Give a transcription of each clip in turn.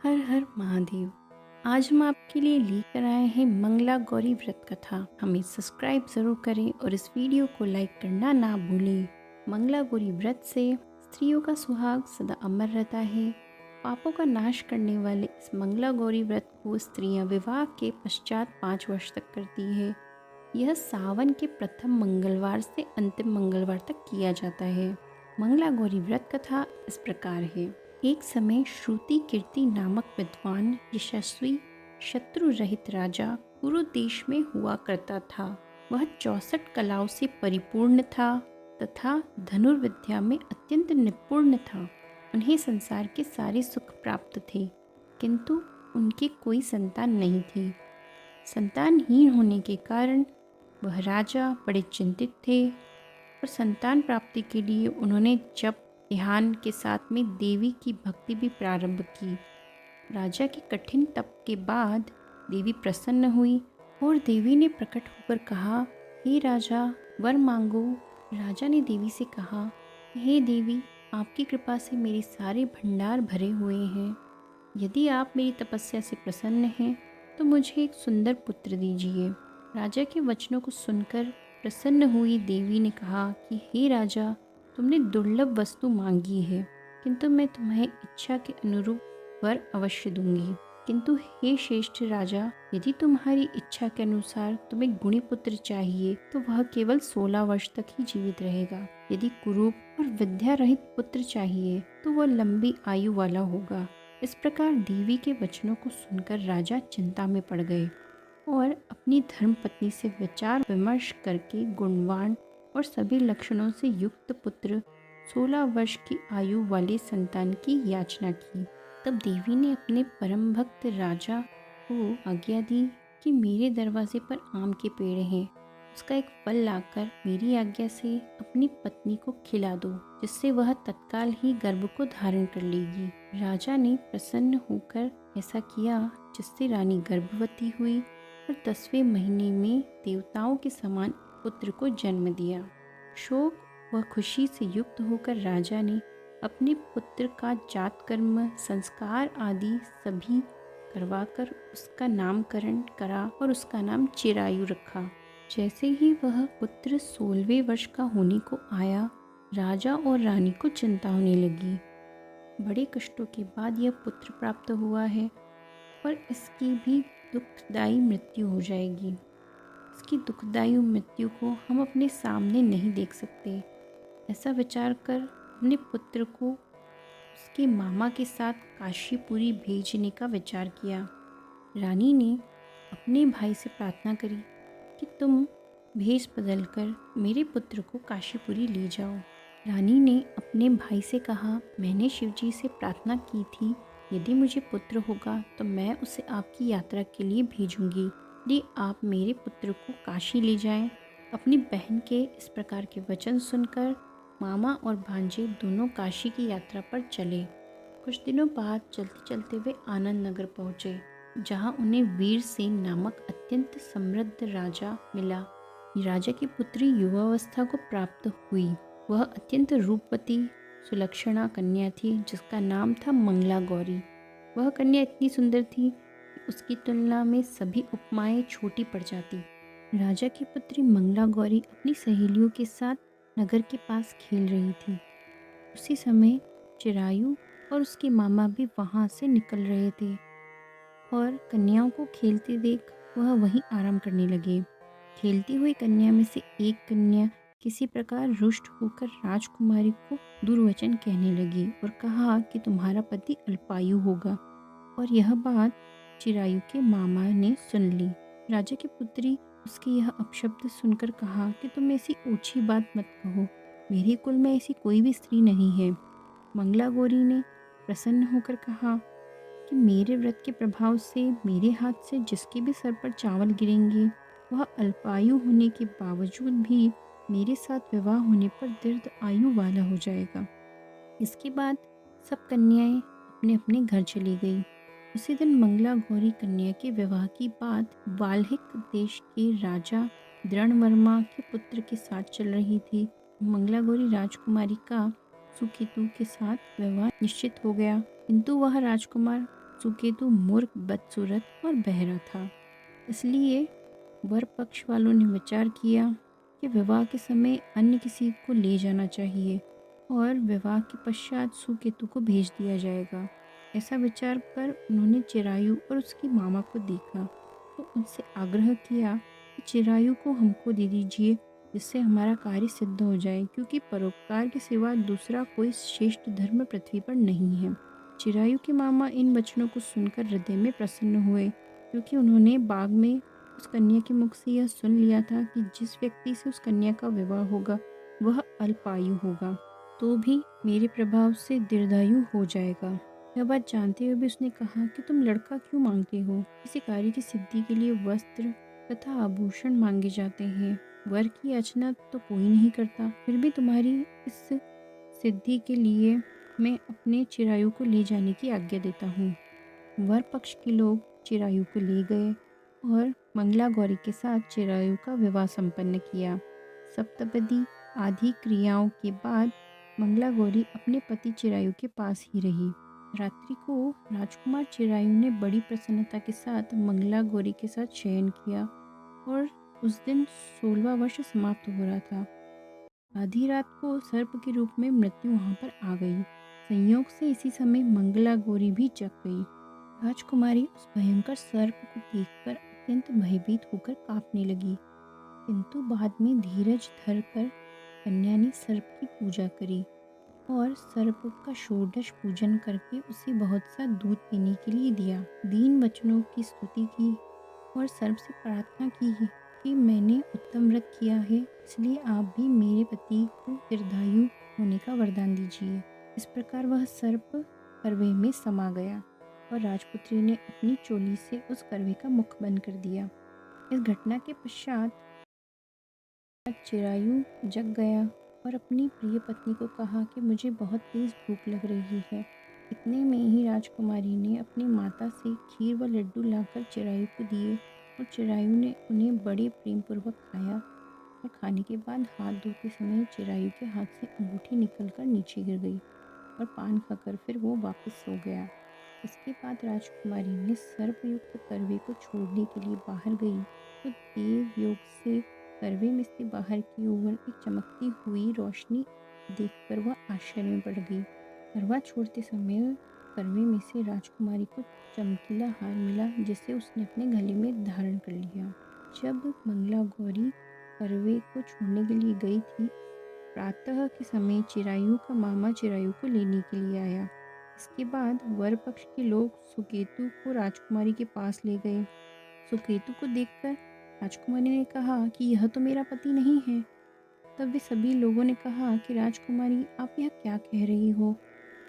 हर हर महादेव। आज हम आपके लिए लेकर आए हैं मंगला गौरी व्रत कथा। हमें सब्सक्राइब ज़रूर करें और इस वीडियो को लाइक करना ना भूलें। मंगला गौरी व्रत से स्त्रियों का सुहाग सदा अमर रहता है। पापों का नाश करने वाले इस मंगला गौरी व्रत को स्त्रियां विवाह के पश्चात 5 वर्ष तक करती है। यह सावन के प्रथम मंगलवार से अंतिम मंगलवार तक किया जाता है। मंगला गौरी व्रत कथा इस प्रकार है। एक समय श्रुति कीर्ति नामक विद्वान यशस्वी शत्रु रहित राजा कुरु देश में हुआ करता था। वह 64 कलाओं से परिपूर्ण था तथा धनुर्विद्या में अत्यंत निपुण था। उन्हें संसार के सारे सुख प्राप्त थे, किंतु उनकी कोई संतान नहीं थी। संतानहीन होने के कारण वह राजा बड़े चिंतित थे और संतान प्राप्ति के लिए उन्होंने जप ध्यान के साथ में देवी की भक्ति भी प्रारंभ की। राजा के कठिन तप के बाद देवी प्रसन्न हुई और देवी ने प्रकट होकर कहा, हे राजा, वर मांगो। राजा ने देवी से कहा, हे देवी, आपकी कृपा से मेरे सारे भंडार भरे हुए हैं। यदि आप मेरी तपस्या से प्रसन्न हैं तो मुझे एक सुंदर पुत्र दीजिए। राजा के वचनों को सुनकर प्रसन्न हुई देवी ने कहा कि हे राजा, तुमने दुर्लभ वस्तु मांगी है, किंतु मैं तुम्हें इच्छा के अनुरूप वर अवश्य दूंगी। किंतु हे श्रेष्ठ राजा, यदि तुम्हारी इच्छा के अनुसार तुम्हें गुणी पुत्र चाहिए तो वह केवल 16 वर्ष तक ही जीवित रहेगा। यदि कुरूप और विद्या रहित पुत्र चाहिए तो वह लंबी आयु वाला होगा। इस प्रकार देवी के वचनों को सुनकर राजा चिंता में पड़ गए और अपनी धर्म पत्नी से विचार विमर्श करके गुणवान और सभी लक्षणों से युक्त पुत्र 16 वर्ष की आयु वाले संतान की याचना की। तब देवी ने अपने परम भक्त राजा को आज्ञा दी कि मेरे दरवाजे पर आम के पेड़ हैं, उसका एक फल लाकर मेरी आज्ञा से अपनी पत्नी को खिला दो, जिससे वह तत्काल ही गर्भ को धारण कर लेगी। राजा ने प्रसन्न होकर ऐसा किया, जिससे रानी गर्भवती हुई और 10वें महीने में देवताओं के समान पुत्र को जन्म दिया। शोक व खुशी से युक्त होकर राजा ने अपने पुत्र का जात कर्म संस्कार आदि सभी करवाकर उसका नामकरण करा और उसका नाम चिरायु रखा। जैसे ही वह पुत्र 16वें वर्ष का होने को आया, राजा और रानी को चिंता होने लगी। बड़े कष्टों के बाद यह पुत्र प्राप्त हुआ है और इसकी भी दुखदायी मृत्यु हो जाएगी। इसकी दुखदायी मृत्यु को हम अपने सामने नहीं देख सकते। ऐसा विचार कर अपने पुत्र को उसके मामा के साथ काशीपुरी भेजने का विचार किया। रानी ने अपने भाई से प्रार्थना करी कि तुम भेष बदलकर मेरे पुत्र को काशीपुरी ले जाओ। रानी ने अपने भाई से कहा, मैंने शिवजी से प्रार्थना की थी, यदि मुझे पुत्र होगा तो मैं उसे आपकी यात्रा के लिए भेजूंगी। यदि आप मेरे पुत्र को काशी ले जाएं। अपनी बहन के इस प्रकार के वचन सुनकर मामा और भांजे दोनों काशी की यात्रा पर चले। कुछ दिनों बाद चलते चलते वे आनंद नगर पहुँचे, जहाँ उन्हें वीरसेन नामक अत्यंत समृद्ध राजा मिला। राजा की पुत्री युवावस्था को प्राप्त हुई। वह अत्यंत रूपवती सुलक्षणा कन्या थी, जिसका नाम था मंगला गौरी। वह कन्या इतनी सुंदर थी कि उसकी तुलना में सभी उपमाएं छोटी पड़ जाती। राजा की पुत्री मंगला गौरी अपनी सहेलियों के साथ नगर के पास खेल रही थी। उसी समय चिरायु और उसके मामा भी वहां से निकल रहे थे और कन्याओं को खेलते देख वह वहीं आराम करने लगे। खेलती हुई कन्या में से एक कन्या किसी प्रकार रुष्ट होकर राजकुमारी को दुर्वचन कहने लगी और कहा कि तुम्हारा पति अल्पायु होगा। और यह बात चिरायु के मामा ने सुन ली। राजा की पुत्री उसके यह अपशब्द सुनकर कहा कि तुम ऐसी ऊंची बात मत कहो, मेरे कुल में ऐसी कोई भी स्त्री नहीं है। मंगला गौरी ने प्रसन्न होकर कहा कि मेरे व्रत के प्रभाव से मेरे हाथ से जिसके भी सर पर चावल गिरेंगे वह अल्पायु होने के बावजूद भी मेरे साथ विवाह होने पर दीर्घ आयु वाला हो जाएगा। इसके बाद सब कन्याएं अपने अपने घर चली गई। उसी दिन मंगला गौरी कन्या के विवाह की बात वाल्हिक देश के राजा द्रोणवर्मा के पुत्र के साथ चल रही थी। मंगला गौरी राजकुमारी का सुकेतु के साथ विवाह निश्चित हो गया, किंतु वह राजकुमार सुकेतु मूर्ख, बदसूरत और बहरा था। इसलिए वर पक्ष वालों ने विचार किया कि विवाह के समय अन्य किसी को ले जाना चाहिए और विवाह के पश्चात सुकेतु को भेज दिया जाएगा। ऐसा विचार कर उन्होंने चिरायु और उसकी मामा को देखा तो उनसे आग्रह किया कि चिरायु को हमको दे दीजिए, जिससे हमारा कार्य सिद्ध हो जाए, क्योंकि परोपकार के सिवा दूसरा कोई श्रेष्ठ धर्म पृथ्वी पर नहीं है। चिरायु के मामा इन वचनों को सुनकर हृदय में प्रसन्न हुए, क्योंकि उन्होंने बाग में उस कन्या के मुख से यह सुन लिया था कि जिस व्यक्ति से उस कन्या का विवाह होगा वह अल्पायु होगा, तो भी मेरे प्रभाव से दीर्घायु हो जाएगा। यह बात जानते हुए भी उसने कहा कि तुम लड़का क्यों मांगते हो? किसी कार्य की सिद्धि के लिए वस्त्र तथा आभूषण मांगे जाते हैं, वर की याचना तो कोई नहीं करता। फिर भी तुम्हारी इस सिद्धि के लिए मैं अपने चिरायु को ले जाने की आज्ञा देता हूँ। वर पक्ष के लोग चिरायु को ले गए और मंगला गौरी के साथ चिरायु का विवाह संपन्न किया। सप्तपदी आदि क्रियाओं के बाद मंगला गौरी अपने पति चिरायु के पास ही रही। रात्रि को राजकुमार चिरायु ने बड़ी प्रसन्नता के साथ मंगला गौरी के साथ शयन किया और उस दिन 16वां वर्ष समाप्त हो रहा था। आधी रात को सर्प के रूप में मृत्यु वहां पर आ गई। संयोग से इसी समय मंगला गौरी भी जग गई। राजकुमारी उस भयंकर सर्प को देखकर अत्यंत भयभीत होकर कांपने लगी, किंतु बाद में धीरज धरकर कन्या ने सर्प की पूजा करी और सर्प का षोडश पूजन करके उसे बहुत सा दूध पीने के लिए दिया। दीन वचनों की स्तुति की और सर्प से प्रार्थना की कि मैंने उत्तम व्रत किया है, इसलिए आप भी मेरे पति को दीर्घायु होने का वरदान दीजिए। इस प्रकार वह सर्प करवे में समा गया और राजपुत्री ने अपनी चोली से उस करवे का मुख बंद कर दिया। इस घटना के पश्चात चिरायु जग गया और अपनी प्रिय पत्नी को कहा कि मुझे बहुत तेज भूख लग रही है। इतने में ही राजकुमारी ने अपनी माता से खीर व लड्डू लाकर चिरायु को दिए और चिरायु ने उन्हें बड़े प्रेम पूर्वक खाया और खाने के बाद हाथ धोते समय चिरायु के हाथ से अंगूठी निकलकर नीचे गिर गई और पान खाकर फिर वो वापस सो गया। इसके बाद राजकुमारी ने सर्पयुक्त करवे को छोड़ने के लिए बाहर गई तो देव योग से करवे में से बाहर की ओर एक चमकती हुई रोशनी देखकर वह आश्चर्य में पड़ गई। करवा छोड़ते समय करवे में से राजकुमारी को चमकीला हार मिला, जिसे उसने अपने गले में धारण कर लिया। जब मंगला गौरी करवे को छोड़ने के लिए गई थी, प्रातः के समय चिरायु का मामा चिरायु को लेने के लिए आया। इसके बाद वर पक्ष के लोग सुकेतु को राजकुमारी के पास ले गए। सुकेतु को देखकर राजकुमारी ने कहा कि यह तो मेरा पति नहीं है। तब वे सभी लोगों ने कहा कि राजकुमारी, आप यह क्या कह रही हो?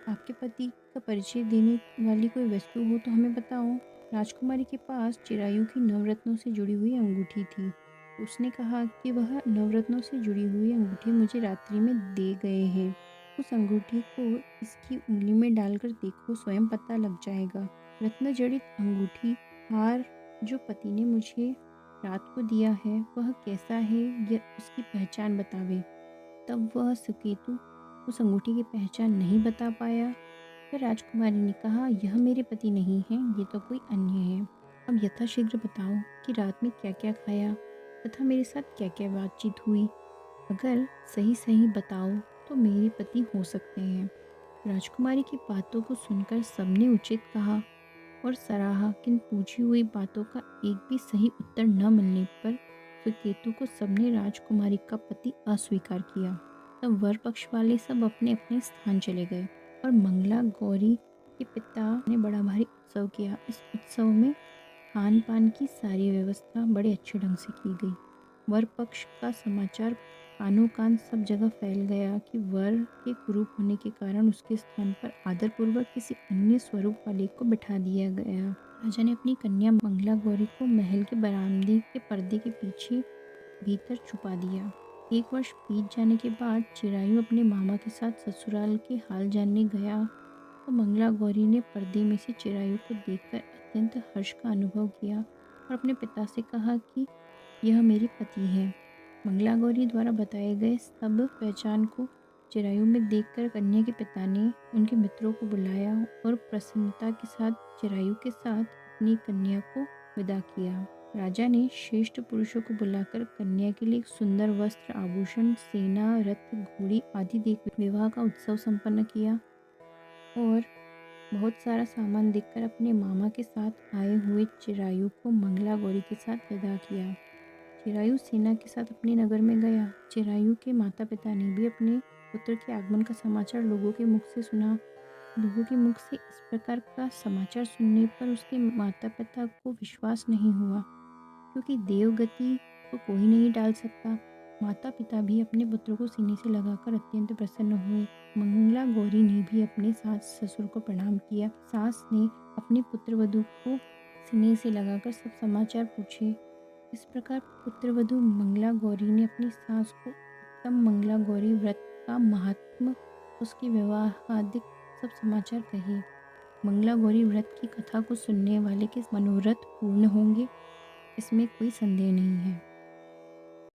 आपके पति का परिचय देने वाली कोई वस्तु हो तो हमें बताओ। राजकुमारी के पास चिरायु की नवरत्नों से जुड़ी हुई अंगूठी थी। उसने कहा कि वह नवरत्नों से जुड़ी हुई अंगूठी मुझे रात्रि में दे गए हैं। उस अंगूठी को इसकी उंगली में डालकर देखो, स्वयं पता लग जाएगा। रत्न जड़ित अंगूठी हार जो पति ने मुझे रात को दिया है वह कैसा है, यह उसकी पहचान बतावे। तब वह सुकेतु उस अंगूठी की पहचान नहीं बता पाया। फिर राजकुमारी ने कहा, यह मेरे पति नहीं है, ये तो कोई अन्य है। अब यथाशीघ्र बताओ कि रात में क्या क्या खाया तथा मेरे साथ क्या क्या बातचीत हुई। अगर सही सही बताओ तो मेरे पति हो सकते हैं। राजकुमारी की बातों को सुनकर सबने उचित कहा और सराहा, किंतु पूछी हुई बातों का एक भी सही उत्तर न मिलने पर सुकेतु को सबने राजकुमारी का पति अस्वीकार किया। तब वर पक्ष वाले सब अपने अपने स्थान चले गए और मंगला गौरी के पिता ने बड़ा भारी उत्सव किया। इस उत्सव में खान पान की सारी व्यवस्था बड़े अच्छे ढंग से की गई। वर पक्ष का समाचार कानों कान सब जगह फैल गया कि वर के कुरूप होने के कारण उसके स्थान पर आदरपूर्वक किसी अन्य स्वरूप वाले को बिठा दिया गया। राजा ने अपनी कन्या मंगला गौरी को महल के बरामदे के पर्दे के पीछे भीतर छुपा दिया। 1 वर्ष बीत जाने के बाद चिरायु अपने मामा के साथ ससुराल के हाल जानने गया तो मंगला गौरी ने पर्दे में से चिरायु को देखकर अत्यंत हर्ष का अनुभव किया और अपने पिता से कहा कि यह मेरे पति हैं। मंगला गौरी द्वारा बताए गए सब पहचान को चिरायु में देखकर कन्या के पिता ने उनके मित्रों को बुलाया और प्रसन्नता के साथ चिरायु के साथ अपनी कन्या को विदा किया। राजा ने श्रेष्ठ पुरुषों को बुलाकर कन्या के लिए एक सुंदर वस्त्र, आभूषण, सेना, रथ, घोड़ी आदि देकर विवाह का उत्सव संपन्न किया और बहुत सारा सामान देकर अपने मामा के साथ आए हुए चिरायु को मंगला गौरी के साथ विदा किया। चिरायु सेना के साथ अपने नगर में गया। चिरायु के माता पिता ने भी अपने पुत्र के आगमन का समाचार लोगों के मुख से सुना। लोगों के मुख से इस प्रकार का समाचार सुनने पर उसके माता पिता को विश्वास नहीं हुआ, क्योंकि देवगति को कोई नहीं डाल सकता। माता पिता भी अपने पुत्र को सीने से लगाकर अत्यंत प्रसन्न हुए। मंगला गौरी ने भी अपने सास ससुर को प्रणाम किया। सास ने अपने पुत्र वधू को सीने से लगाकर सब समाचार पूछे। इस प्रकार पुत्रवधू मंगला गौरी ने अपनी सास को उत्तम मंगला गौरी व्रत का महात्म, उसके विवाहादिक सब समाचार कहे। मंगला गौरी व्रत की कथा को सुनने वाले के मनोरथ पूर्ण होंगे, इसमें कोई संदेह नहीं है।